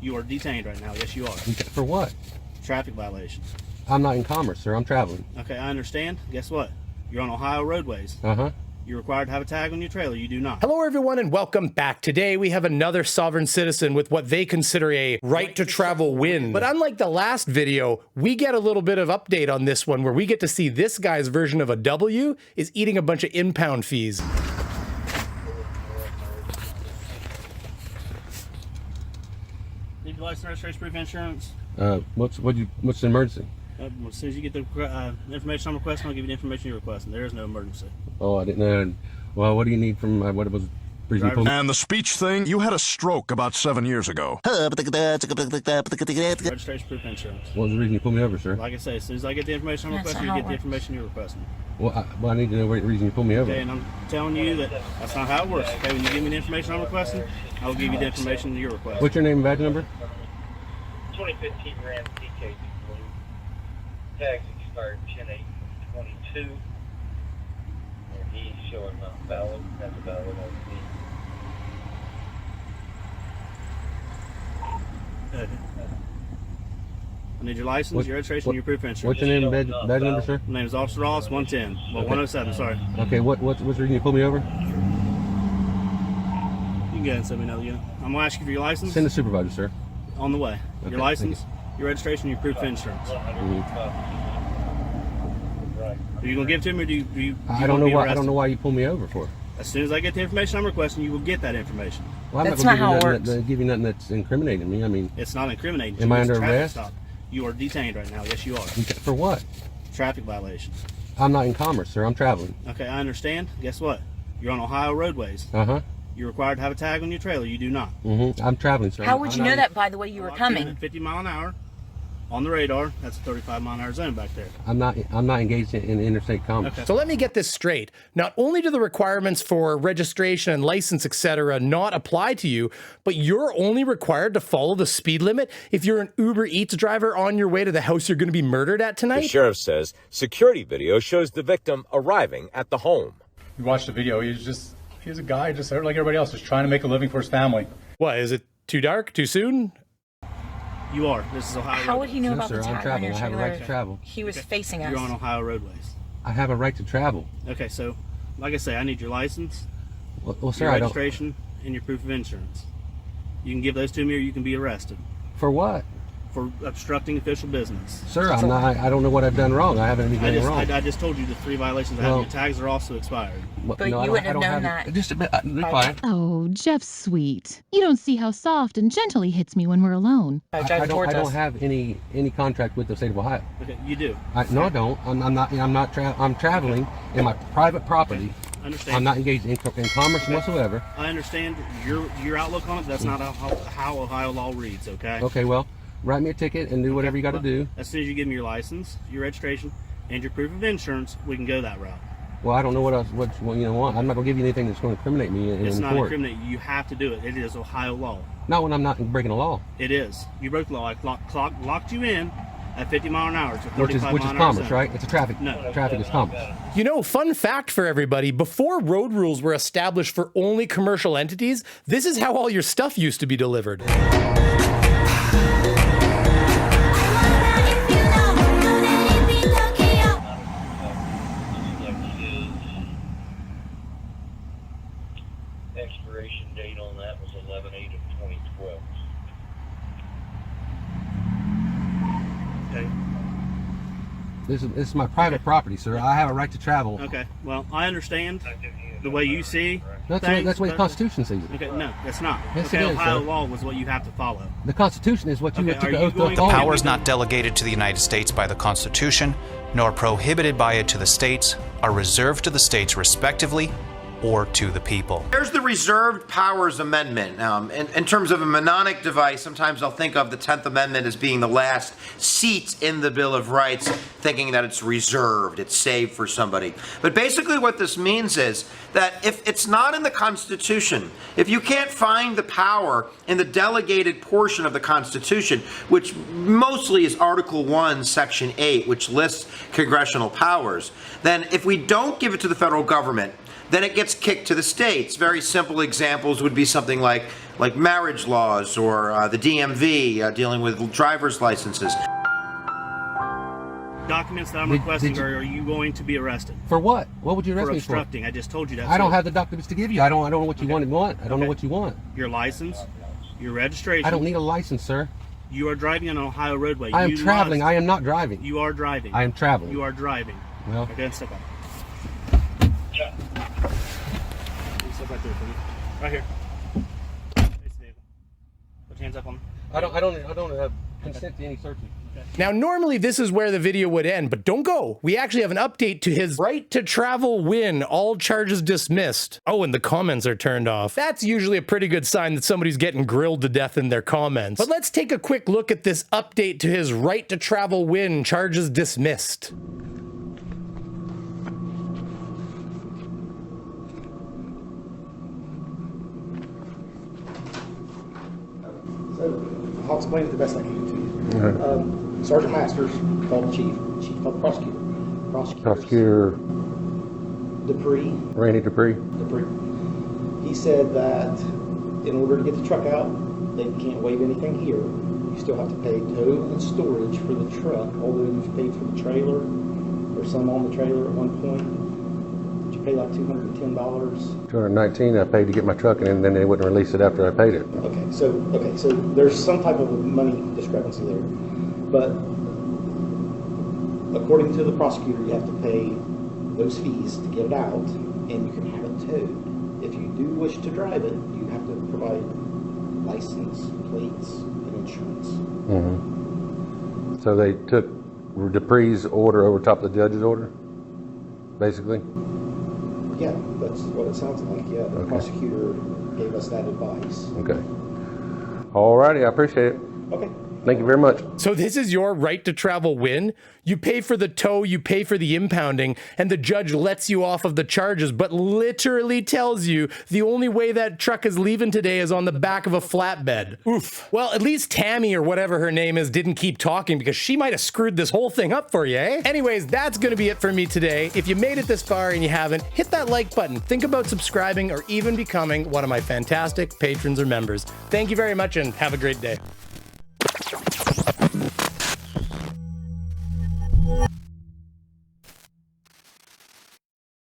You are detained right now. Yes, you are. For what? Traffic violation. I'm not in commerce, sir. I'm traveling. Okay, I understand. Guess what? You're on Ohio roadways. Uh-huh. You're required to have a tag on your trailer. You do not. Hello, everyone, and welcome back. Today, we have another sovereign citizen with what they consider a right to travel win. But unlike the last video, we get a little bit of update on this one where we get to see this guy's version of a W is eating a bunch of impound fees. Need your license, registration, proof, insurance. What's the emergency? As soon as you get the information I'm requesting, I'll give you the information you're requesting. There is no emergency. Oh, I didn't know. Well, what do you need from what was reason? And the speech thing, you had a stroke about 7 years ago. Registration, proof, insurance. What was the reason you pulled me over, sir? Like I say, as soon as I get the information I'm requesting, you get the information you're requesting. Well, I need to know what reason you pulled me over. Okay, and I'm telling you that that's not how it works. Okay, when you give me the information I'm requesting, I will give you the information you're requesting. What's your name and badge number? 2015 Ram TK Blue. Tags expired 10/8/22. And he's showing not valid. That's a valid Okay. I need your license, your registration, and your proof of insurance. What's your name and badge number, sir? My name is Officer Ross, 110. Well, 107, sorry. Okay, what's the reason you pulled me over? You can go ahead and send me another unit. I'm going to ask you for your license. Send the supervisor, sir. On the way. Okay, Your license, your registration, your proof of insurance. Are you going to give it to me, or do you I don't know why. I don't know why you pulled me over for. As soon as I get the information I'm requesting, you will get that information. Well, I'm That's not not gonna how it give you nothing that's incriminating me. I mean, It's not incriminating. Am I It's a under traffic arrest? stop. You are detained right now. Yes, you are. for what? Traffic violation. I'm not in commerce, sir. I'm traveling. Okay, I understand. Guess what? You're on Ohio roadways. Uh-huh. You're required to have a tag on your trailer. You do not. I'm traveling, sir. How would you know that by the way you were coming? At 50 mile an hour on the radar. That's a 35 mile an hour zone back there. I'm not engaged in interstate commerce. Okay. So let me get this straight. Not only do the requirements for registration and license, etc., not apply to you, but you're only required to follow the speed limit if you're an Uber Eats driver on your way to the house you're going to be murdered at tonight? The sheriff says security video shows the victim arriving at the home. You watched the video. He's a guy just like everybody else, just trying to make a living for his family. What, is it too dark? Too soon? You are. This is Ohio. How would he know No, about sir, the I'm tag on traveling. your I have a trailer? right to travel. He was facing us. You're on Ohio roadways. I have a right to travel. Okay, so like I say, I need your license, Well, sir, your I don't. registration, and your proof of insurance. You can give those to me, or you can be arrested For what? for obstructing official business. Sir, I'm not. I don't know what I've done wrong. I haven't anything wrong. I just told you the 3 violations I have. Well- Your tags are also expired. But you wouldn't have known that. Just a bit. Be quiet. Oh, Jeff's sweet. You don't see how soft and gentle he hits me when we're alone. By I driving towards don't us. have any contract with the state of Ohio. Okay, you do. No, I don't. I'm traveling in my private property. I understand. I'm not engaged in commerce whatsoever. I understand your outlook on it. That's not how Ohio law reads. Okay. Okay, well, write me a ticket and do whatever you got to do. As soon as you give me your license, your registration, and your proof of insurance, we can go that route. Well, I don't know what else. What you want? I'm not gonna give you anything that's going to incriminate me in It's not court. incriminating. You have to do it. It is Ohio law. Not when I'm not breaking the law. It is. You broke the law. I locked you in at 50 mile an hour. It's a 35 Which is mile an hour commerce, zone. right? It's a traffic. No. Traffic is commerce. You know, fun fact for everybody, before road rules were established for only commercial entities, this is how all your stuff used to be delivered. expiration date on that was 11/8/2012. Okay. This is my private property, sir. I have a right to travel. Okay. Well, I understand the way you see That's things, the way the but- Constitution sees it. Okay, no, that's not. Yes, okay, it is, Ohio sir. law was what you have to follow. The Constitution is what you Okay, took are the you oath going to to- follow. Power is not delegated to the United States by the Constitution, nor prohibited by it to the states, are reserved to the states respectively, or to the people. There's the Reserved Powers Amendment. In terms of a mnemonic device, sometimes I'll think of the 10th Amendment as being the last seat in the Bill of Rights, thinking that it's reserved, it's saved for somebody. But basically what this means is that if it's not in the Constitution, if you can't find the power in the delegated portion of the Constitution, which mostly is Article 1, Section 8, which lists congressional powers, then if we don't give it to the federal government, then it gets kicked to the states. Very simple examples would be something like like marriage laws or the DMV dealing with driver's licenses. Documents that I'm requesting, or are you going to be arrested? For what? What would you arrest For me for? obstructing. I just told you that. I don't have the documents to give you. I don't know what you want. I don't know what you want. Your license, your registration. I don't need a license, sir. You are driving on an Ohio roadway. I am traveling. I am not driving. You are driving. I am traveling. You are driving. Well. Okay, step up. Yeah. Step right there for me. Right here. Face the vehicle. Put your hands up on me. I don't consent to any searching. Now, normally this is where the video would end, but don't go. We actually have an update to his right to travel win, all charges dismissed. Oh, and the comments are turned off. That's usually a pretty good sign that somebody's getting grilled to death in their comments. But let's take a quick look at this update to his right to travel win, charges dismissed. So, I'll explain it the best I can to you. Sergeant Masters called the chief called the prosecutor. Prosecutor Dupree. Randy Dupree. He said that in order to get the truck out, they can't waive anything here. You still have to pay tow and storage for the truck, although you've paid for the trailer, or some on the trailer at one point. Did you pay like $210? $219 I paid to get my truck, and then they wouldn't release it after I paid it. Okay, so there's some type of money discrepancy there. But according to the prosecutor, you have to pay those fees to get it out, and you can have it towed. If you do wish to drive it, you have to provide license, plates, and insurance. Mm-hmm. So they took Dupree's order over top of the judge's order, basically? Yeah, that's what it sounds like. Yeah, the prosecutor gave us that advice. Okay. All righty, I appreciate it. Okay. Thank you very much. So this is your right to travel win? You pay for the tow, you pay for the impounding, and the judge lets you off of the charges, but literally tells you the only way that truck is leaving today is on the back of a flatbed. Oof. Well, at least Tammy, or whatever her name is, didn't keep talking, because she might have screwed this whole thing up for you, eh? Anyways, that's gonna be it for me today. If you made it this far and you haven't, hit that like button. Think about subscribing or even becoming one of my fantastic patrons or members. Thank you very much and have a great day.